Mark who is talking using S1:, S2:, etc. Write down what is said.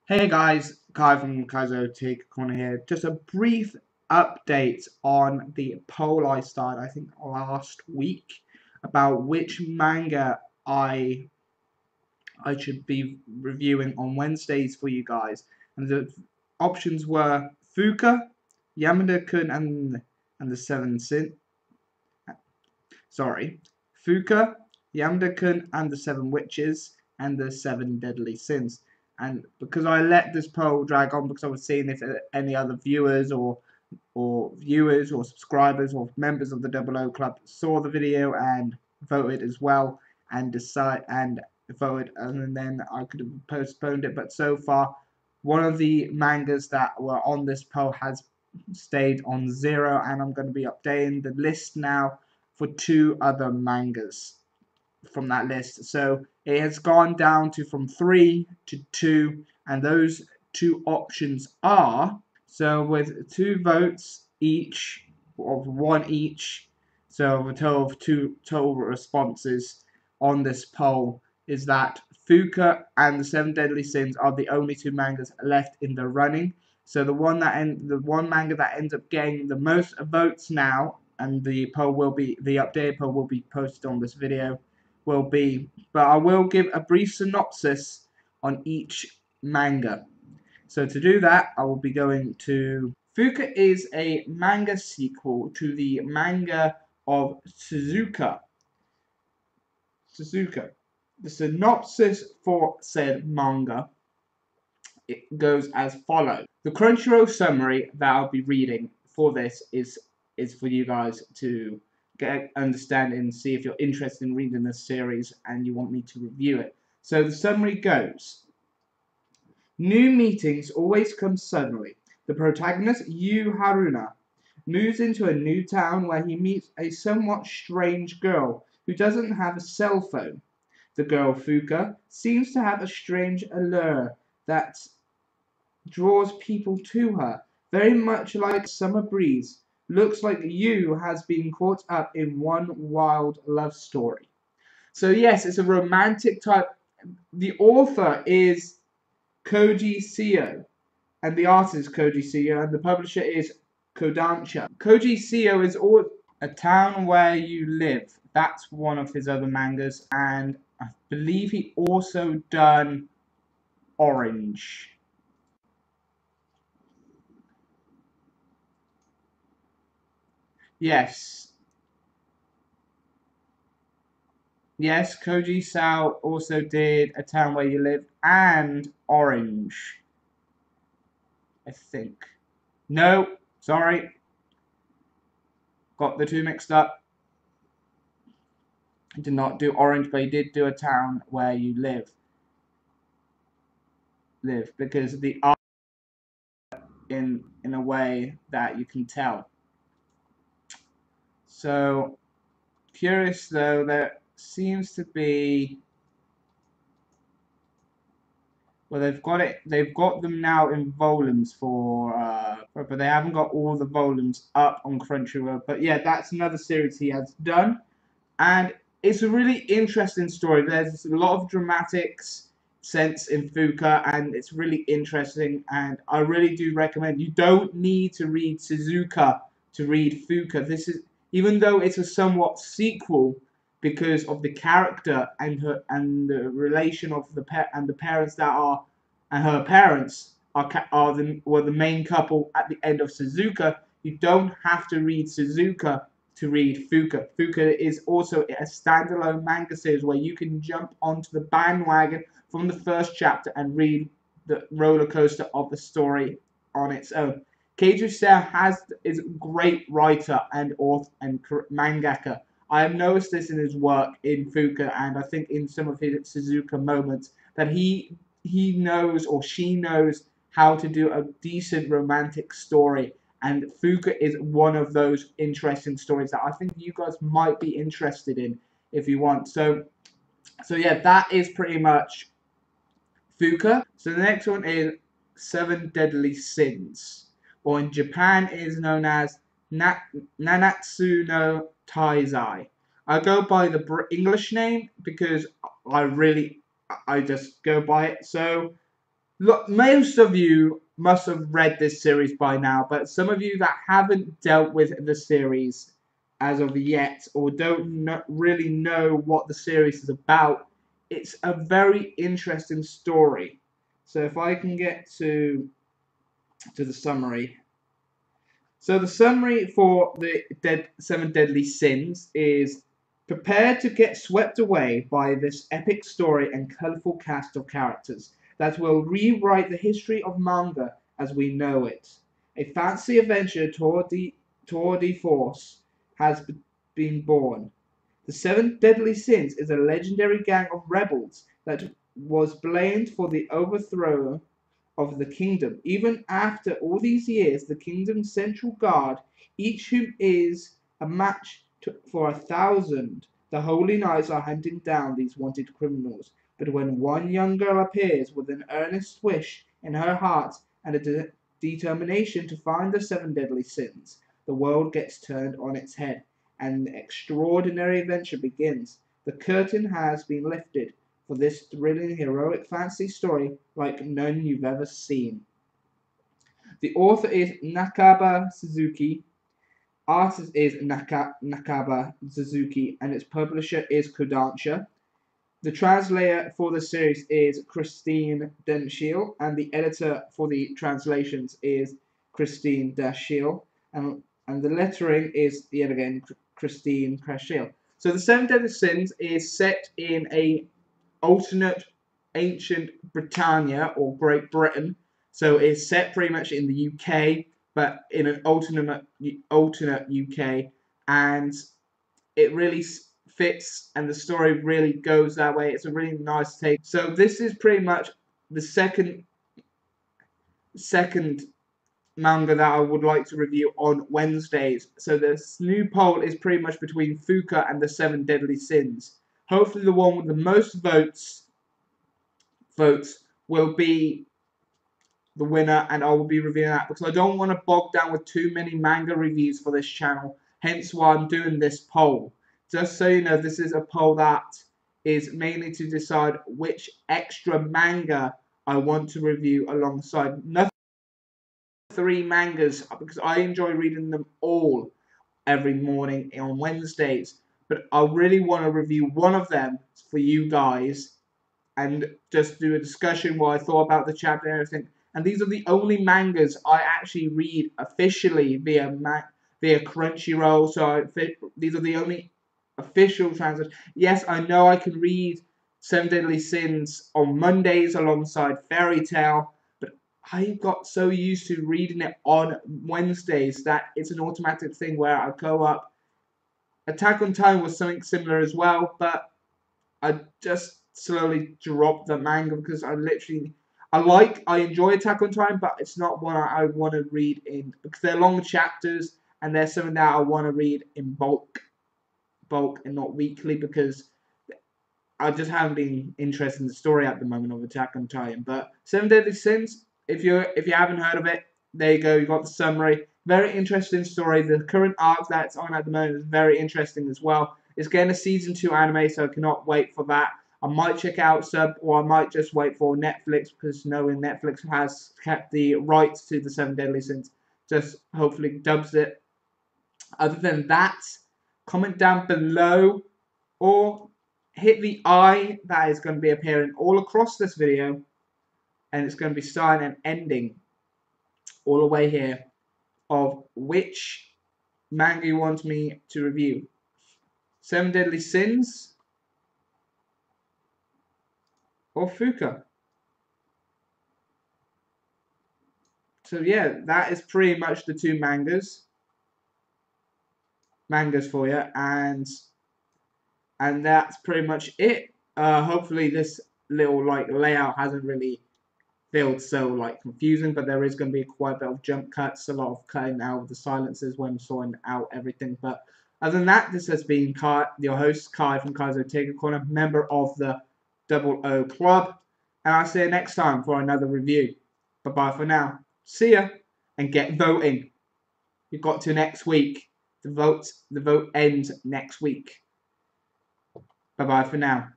S1: Hey guys, Kai from Kaizo Take Corner here. Just a brief update on the poll I started, I think last week, about which manga I should be reviewing on Wednesdays for you guys. And the options were Fuka, Yamada-kun and the Seven Sin. Sorry, Fuka, Yamada-kun and the Seven Witches, and the Seven Deadly Sins. And because I let this poll drag on because I was seeing if any other viewers or subscribers or members of the Double O Club saw the video and voted as well and voted, and then I could have postponed it. But so far, one of the mangas that were on this poll has stayed on 0, and I'm going to be updating the list now for 2 other mangas from that list. So it has gone down to from 3 to 2, and those 2 options are, so with 2 votes each, of 1 each, so a total of 2 total responses on this poll, is that Fuka and the Seven Deadly Sins are the only 2 mangas left in the running. So the one manga that ends up getting the most votes now, and the updated poll will be posted on this video, will be, but I will give a brief synopsis on each manga. So to do that, I will be going to Fuka is a manga sequel to the manga of Suzuka. The synopsis for said manga, it goes as follows. The Crunchyroll summary that I'll be reading for this is for you guys to understand and see if you're interested in reading this series and you want me to review it. So the summary goes: new meetings always come suddenly. The protagonist, Yu Haruna, moves into a new town where he meets a somewhat strange girl who doesn't have a cell phone. The girl, Fuka, seems to have a strange allure that draws people to her, very much like a summer breeze. Looks like Yu has been caught up in one wild love story. So yes, it's a romantic type. The author is Koji Seo, and the artist is Koji Seo, and the publisher is Kodansha. Koji Seo is A Town Where You Live. That's one of his other mangas, and I believe he also done Orange. Yes. Yes, Koji Sao also did A Town Where You Live and Orange, I think. No, sorry. Got the 2 mixed up. He did not do Orange, but he did do A Town Where You Live. Because the art in a way that you can tell. So curious though, there seems to be, well, they've got them now in volumes but they haven't got all the volumes up on Crunchyroll. But yeah, that's another series he has done, and it's a really interesting story. There's a lot of dramatics sense in Fuka, and it's really interesting, and I really do recommend. You don't need to read Suzuka to read Fuka. This is, even though it's a somewhat sequel, because of the character and the relation of the parents that are, and her parents were the main couple at the end of Suzuka. You don't have to read Suzuka to read Fuka. Fuka is also a standalone manga series where you can jump onto the bandwagon from the first chapter and read the roller coaster of the story on its own. Keiju Seo is a great writer and author and mangaka. I have noticed this in his work in Fuka, and I think in some of his Suzuka moments, that he knows, or she knows, how to do a decent romantic story. And Fuka is one of those interesting stories that I think you guys might be interested in if you want. So yeah, that is pretty much Fuka. So the next one is Seven Deadly Sins, or in Japan it is known as Nanatsu no Taizai. I go by the English name because I just go by it. So Look, most of you must have read this series by now, but some of you that haven't dealt with the series as of yet, or don't really know what the series is about, it's a very interesting story. So if I can get to the summary. So the summary for the Seven Deadly Sins is: prepare to get swept away by this epic story and colourful cast of characters that will rewrite the history of manga as we know it. A fantasy adventure tour de force has been born. The Seven Deadly Sins is a legendary gang of rebels that was blamed for the overthrow of the kingdom. Even after all these years, the kingdom's central guard, each whom is a match for 1,000, the Holy Knights are hunting down these wanted criminals. But when one young girl appears with an earnest wish in her heart and a determination to find the seven deadly sins, the world gets turned on its head and an extraordinary adventure begins. The curtain has been lifted for this thrilling heroic fantasy story like none you've ever seen. The author is Nakaba Suzuki, artist is Nakaba Suzuki, and its publisher is Kodansha. The translator for the series is Christine Denshiel, and the editor for the translations is Christine Dashiel, and the lettering is yet again Christine Dashiel. So the Seven Deadly Sins is set in a alternate ancient Britannia or Great Britain. So it's set pretty much in the UK, but in an alternate UK, and it really fits, and the story really goes that way. It's a really nice take. So this is pretty much the second manga that I would like to review on Wednesdays. So this new poll is pretty much between Fuka and the Seven Deadly Sins. Hopefully the one with the most votes will be the winner, and I will be reviewing that because I don't want to bog down with too many manga reviews for this channel, hence why I'm doing this poll. Just so you know, this is a poll that is mainly to decide which extra manga I want to review alongside. Nothing 3 mangas because I enjoy reading them all every morning on Wednesdays, but I really want to review one of them for you guys and just do a discussion what I thought about the chapter and everything. And these are the only mangas I actually read officially via Crunchyroll. So these are the only official translations. Yes, I know I can read Seven Deadly Sins on Mondays alongside Fairy Tail, but I got so used to reading it on Wednesdays that it's an automatic thing where I go up. Attack on Titan was something similar as well, but I just slowly dropped the manga because I enjoy Attack on Titan, but it's not one I want to read in because they're long chapters and they're something that I want to read in bulk and not weekly because I just haven't been interested in the story at the moment of Attack on Titan. But Seven Deadly Sins, if you haven't heard of it, there you go. You got the summary. Very interesting story. The current arc that's on at the moment is very interesting as well. It's getting a season 2 anime, so I cannot wait for that. I might check out sub, or I might just wait for Netflix because knowing Netflix has kept the rights to the Seven Deadly Sins, just hopefully dubs it. Other than that, comment down below or hit the eye that is going to be appearing all across this video, and it's going to be starting and ending all the way here of which manga you want me to review. Seven Deadly Sins or Fuka. So yeah, that is pretty much the 2 mangas for you, and that's pretty much it. Hopefully this little like layout hasn't really felt so like confusing, but there is going to be quite a bit of jump cuts, a lot of cutting out of the silences when sorting out everything. But other than that, this has been Kai, your host Kai from Kai's Take Corner, member of the Double O Club, and I'll see you next time for another review. Bye bye for now. See ya, and get voting. You've got to next week. The vote ends next week. Bye bye for now.